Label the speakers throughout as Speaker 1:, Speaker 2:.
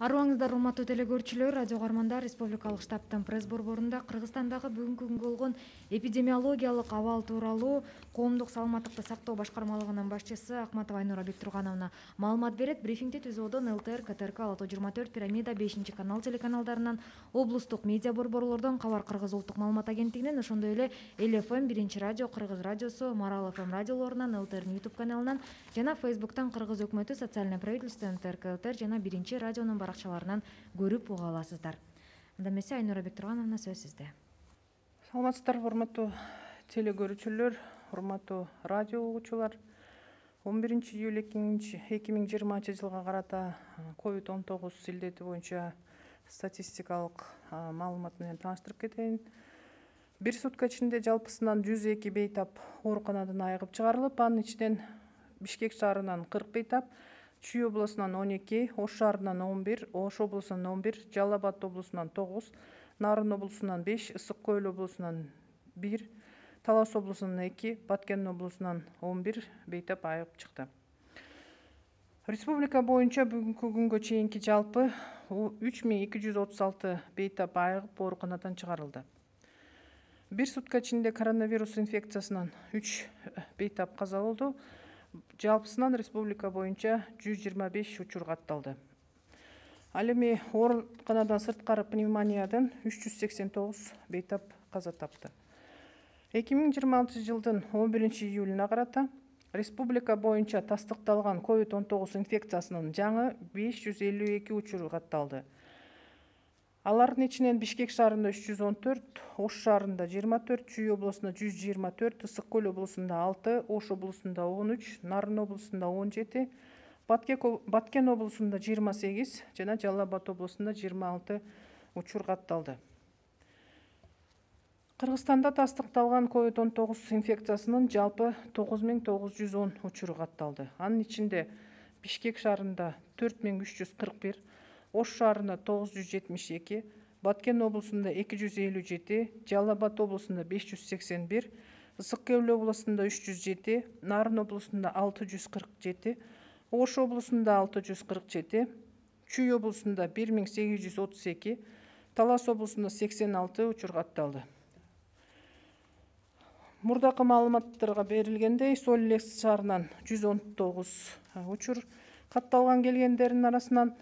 Speaker 1: Арыбаңыздар, урматтуу телекөрүүчүлөр, радио каармандар, республикалык штабтын пресс борборунда Кыргызстандагы бүгүнкү күнгө болгон эпидемиологиялык абал тууралуу коомдук саламаттыкты сактоо башкармалыгынын башчысы Акматова Айнура Бектургановна маалымат берет. Брифингди түзүүдөн ЛТР, КТРК, Ало 24, Пирамида, 5-канал телеканалдарынан, облустук медиа борборлордон, Кабар Кыргыз улуттук маалымат агенттигинен, ошондой эле ЛФМ, 1-радио, Кыргыз радиосу, Марал ФМ радиолорунан, ЛТРнын YouTube каналынан жана Фейсбуктан Кыргыз өкмөтү, социальное правительство, НТР, ЛТР жана 1-радионун баракчаларынан көрүп уга аласыздар. Анда эмесе Айнура Бектургановна, сөз сизде.
Speaker 2: Саламатсыздарбы, урматтуу телекөрүүчүлөр, урматтуу радио угуучулар. 11 июль 2020 жылга карата COVID-19 илдети боюнча статистикалык маалымат менен тааныштырып кетейин. Бир сутка ичинде жалпысынан 102 бейтап ооруканадан айыгып чыгарылып, анын ичинен Бишкек шаарынан 40 бейтап, Чүй облусунан 12, Ош шаарынан 11, Ош облусунан 11, Жалал Абад облусунан 9, Нарын облусунан 5, Ысык Көл облусунан 1, Талас облусунан 2, Баткен облусунан 11 бейтап айыгып чыкты. Республика боюнча бүгүнкү күнгө чейинки жалпы 3236 бейтап айыгып ооруканадан чыгарылды. Бир сутка ичинде коронавирус инфекциясынан 3 бейтап каза болду. Жалпысынан республика боюнча 125 учур катталды. Ал эми ооруканадан сырткары пневмониядан 389 бейтап каза тапты. 2026 жылдын 11 июлуна карата республика боюнча тастыкталган COVID-19 инфекциясынын жаңы 552 учуру катталды. Алардын ичинен Бишкек шаарында 314, Ош шаарында 24, Чүй облусунда 124, Ысык Көл облусунда 6, Ош облусунда 13, Нарын облусунда 17, Баткен облусунда 28 жана Жалал Абад облусунда 26 учур катталды. Кыргызстанда тастыкталган COVID-19 инфекциясынын жалпы 9910 учуру катталды. Анын ичинде Бишкек шаарында 4341, Ош шаарында 972, Баткен облусунда 257, Жалал Абад облусунда 581, Ысык Көл облусунда 307, Нарын облусунда 647, Ош облусунда 647, Чүй облусунда 1832, Талас облусунда 86 учур катталды. Мурдакы маалыматтарга берилгендей, Солилек шаарынан 119 учур катталган, келгендердин арасынан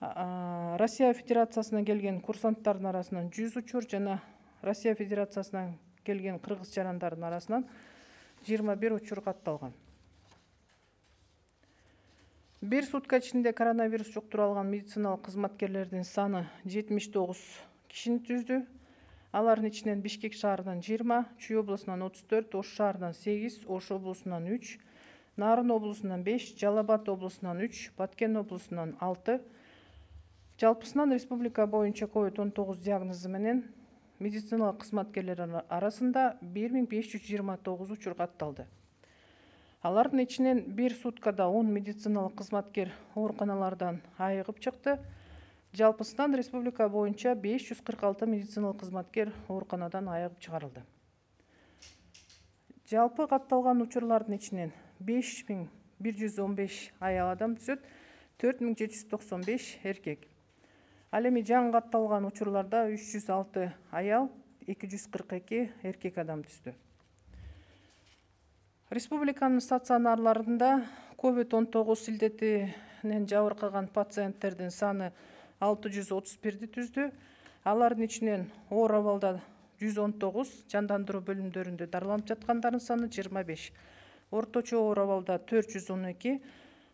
Speaker 2: Россия Федерациясынан келген курсанттардын арасынан 100 учур жана Россия Федерациясынан келген кыргыз жарандардын арасынан 21 учур катталган. Бир сутка ичинде коронавирус жуктуруп алган медициналык кызматкерлердин саны 79 кишини түздү. Алардын ичинен Бишкек шаарынан 20, Чүй облусунан 34, Ош шаарынан 8, Ош облусунан 3, Нарын облусунан 5, Жалал Абад облусунан 3, Баткен облусунан 6. Жалпысынан республика боюнча COVID-19 диагнозу менен медициналык кызматкерлер арасында 1529 учур катталды. Алардын ичинен бир суткада 10 медициналык кызматкер ооруканалардан айыгып чыкты. Жалпысынан республика боюнча 546 медициналык кызматкер ооруканадан айыгып чыгарылды. Жалпы катталган учурлардын ичинен 5115 аял адам түзөт, 4795 эркек. Ал эми жаңы катталган учурларда 306 аял, 242 эркек адам түздү. Республиканын стационарларында COVID-19 илдетинен жабыркаган пациенттердин саны 631 түздү. Алардын ичинен оор абалда 119, жандандыруу бөлүмдөрүндө дарыланып жаткандардын саны 25, орточо оор абалда 412,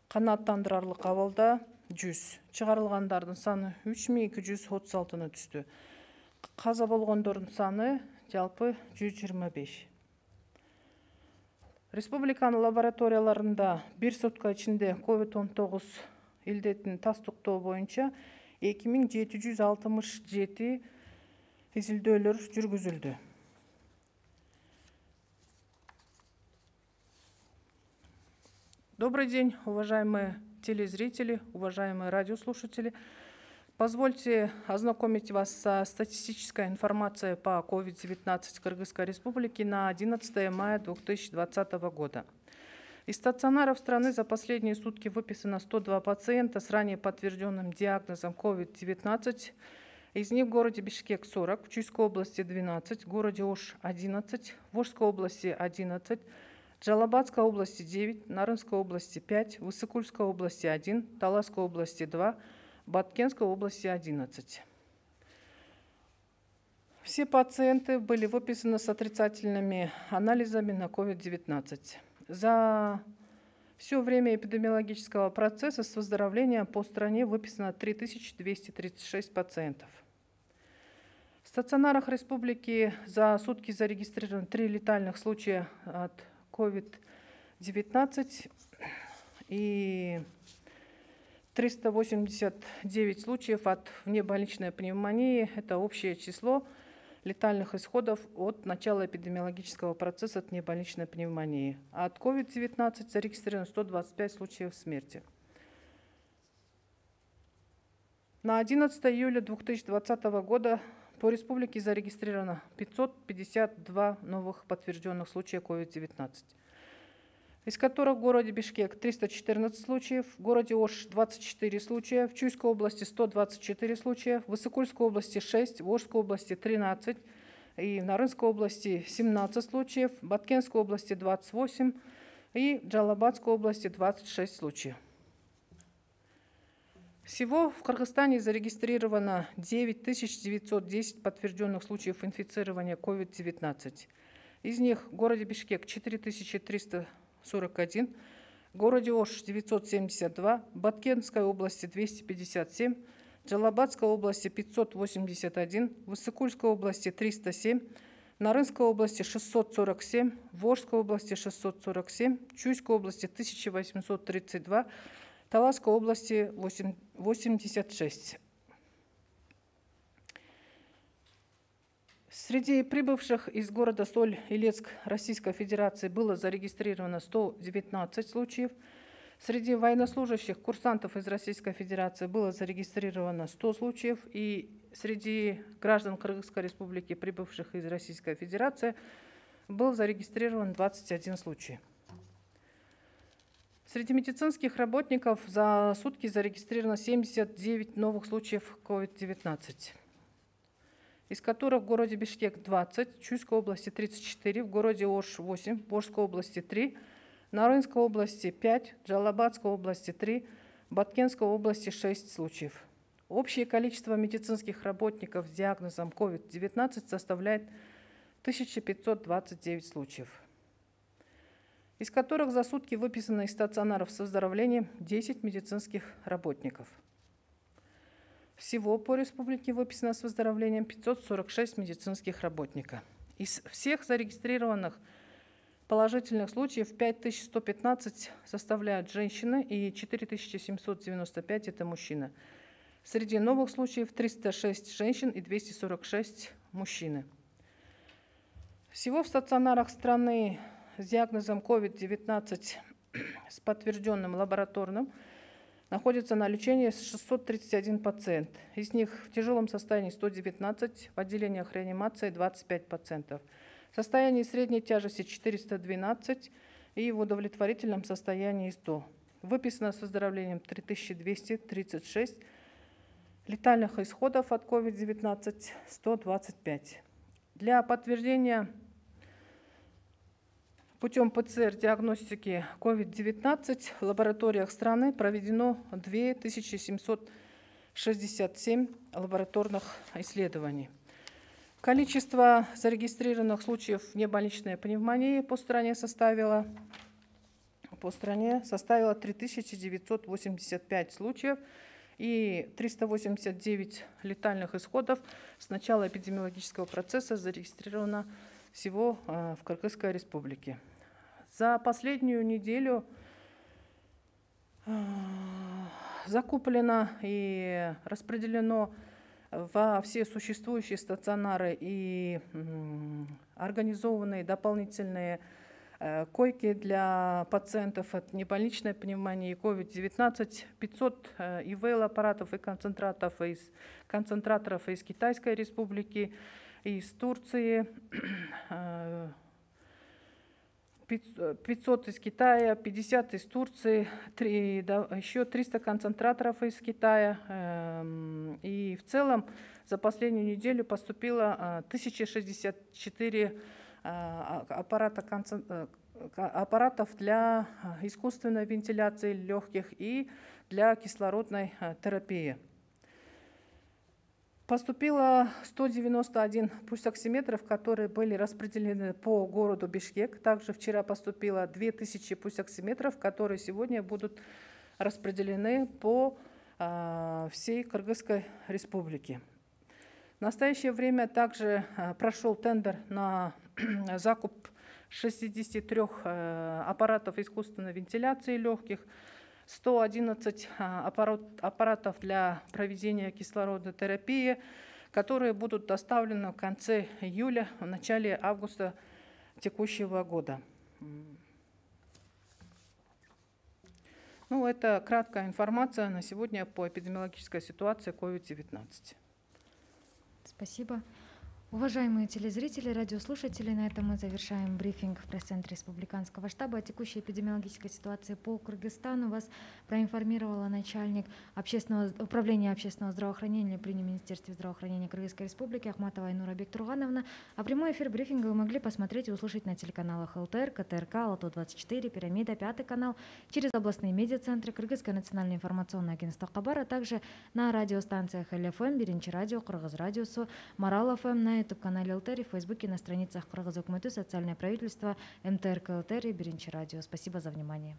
Speaker 2: канааттандырарлык абалда 100, чыгарылгандардын саны 3236 түздү. Каза болгондордун саны жалпы 125. Республиканын лабораторияларында бир сутка ичинде COVID-19 илдетин тастыктоо боюнча 2767 изилдөөлөр жүргүзүлдү. Добрый день, уважаемые телезрители, уважаемые радиослушатели. Позвольте ознакомить вас со статистической информацией по COVID-19 Кыргызской Республики на 11 мая 2020 года. Из стационаров страны за последние сутки выписано 102 пациента с ранее подтвержденным диагнозом COVID-19. Из них в городе Бишкек 40, в Чуйской области 12, в городе Ош 11, в Ошской области 11, в Джалабадской области 9, Нарынской области 5, в Высокульской области 1, Таласской области 2, в Баткенской области 11. Все пациенты были выписаны с отрицательными анализами на COVID-19. За все время эпидемиологического процесса с выздоровлением по стране выписано 3236 пациентов. В стационарах республики за сутки зарегистрировано 3 летальных случая от COVID-19 и 389 случаев от внебольничной пневмонии. Это общее число летальных исходов от начала эпидемиологического процесса от внебольничной пневмонии. А от COVID-19 зарегистрировано 125 случаев смерти. На 11 июля 2020 года по республике зарегистрировано 552 новых подтвержденных случая COVID-19, из которых в городе Бишкек 314 случаев, в городе Ош 24 случая, в Чуйской области 124 случая, в Высокульской области 6, в Ошской области 13 и в Нарынской области 17 случаев, в Баткенской области 28 и в Джалабадской области 26 случаев. Всего в Кыргызстане зарегистрировано 9910 подтвержденных случаев инфицирования COVID-19. Из них в городе Бишкек 4341, в городе Ош 972, в Баткенской области 257, в Джалабадской области 581, в Высокульской области 307, в Нарынской области 647, в Ошской области 647, в Чуйской области 1832, в Таласской области 86. Среди прибывших из города Соль-Илецк Российской Федерации было зарегистрировано 119 случаев. Среди военнослужащих, курсантов из Российской Федерации было зарегистрировано 100 случаев. И среди граждан Кыргызской Республики, прибывших из Российской Федерации, был зарегистрирован 21 случай. Среди медицинских работников за сутки зарегистрировано 79 новых случаев COVID-19, из которых в городе Бишкек 20, в Чуйской области 34, в городе Ош 8, в Ошской области 3, в Нарынской области 5, в Джалабадской области 3, в Баткенской области 6 случаев. Общее количество медицинских работников с диагнозом COVID-19 составляет 1529 случаев, из которых за сутки выписано из стационаров с выздоровлением 10 медицинских работников. Всего по республике выписано с выздоровлением 546 медицинских работников. Из всех зарегистрированных положительных случаев 5115 составляют женщины и 4795 это мужчины. Среди новых случаев 306 женщин и 246 мужчины. Всего в стационарах страны с диагнозом COVID-19 с подтвержденным лабораторным находится на лечении 631 пациент. Из них в тяжелом состоянии 119, в отделениях реанимации 25 пациентов. В состоянии средней тяжести 412 и в удовлетворительном состоянии 100. Выписано с выздоровлением 3236, летальных исходов от COVID-19 125. Для подтверждения путем ПЦР-диагностики COVID-19 в лабораториях страны проведено 2767 лабораторных исследований. Количество зарегистрированных случаев внебольничной пневмонии по стране составило 3985 случаев и 389 летальных исходов с начала эпидемиологического процесса зарегистрировано всего в Кыргызской Республике. За последнюю неделю закуплено и распределено во все существующие стационары и организованные дополнительные койки для пациентов от небольничной пневмонии COVID-19, 500 ИВЛ-аппаратов и концентраторов из Китайской Республики, из Турции, 500 из Китая, 50 из Турции, еще 300 концентраторов из Китая. И в целом за последнюю неделю поступило 1064 аппаратов для искусственной вентиляции легких и для кислородной терапии. Поступило 191 пульсоксиметров, которые были распределены по городу Бишкек. Также вчера поступило 2000 пульсоксиметров, которые сегодня будут распределены по всей Кыргызской республике. В настоящее время также прошел тендер на закуп 63 аппаратов искусственной вентиляции легких, 111 аппаратов для проведения кислородной терапии, которые будут доставлены в конце июля, в начале августа текущего года. Ну, это краткая информация на сегодня по эпидемиологической ситуации COVID-19.
Speaker 1: Спасибо. Уважаемые телезрители, радиослушатели, на этом мы завершаем брифинг в пресс-центре Республиканского штаба о текущей эпидемиологической ситуации по Кыргызстану. Вас проинформировала начальник управления общественного здравоохранения при Министерстве здравоохранения Кыргызской Республики Ахматова Айнура Бектургановна. А прямой эфир брифинга вы могли посмотреть и услышать на телеканалах ЛТР, КТРК, Алту-24, Пирамида, 5 канал, через областные медиацентры, Кыргызское национальное информационное агентство Кабар, а также на радиостанциях ЛФМ, Биринчи радио, Кыргыз радиосу, Марал ФМ, на YouTube-канале ЛТР, в Фейсбуке, на страницах Кыргыз Өкмөтү, социальное правительство, МТРК ЛТР и Биринчи радио. Спасибо за внимание.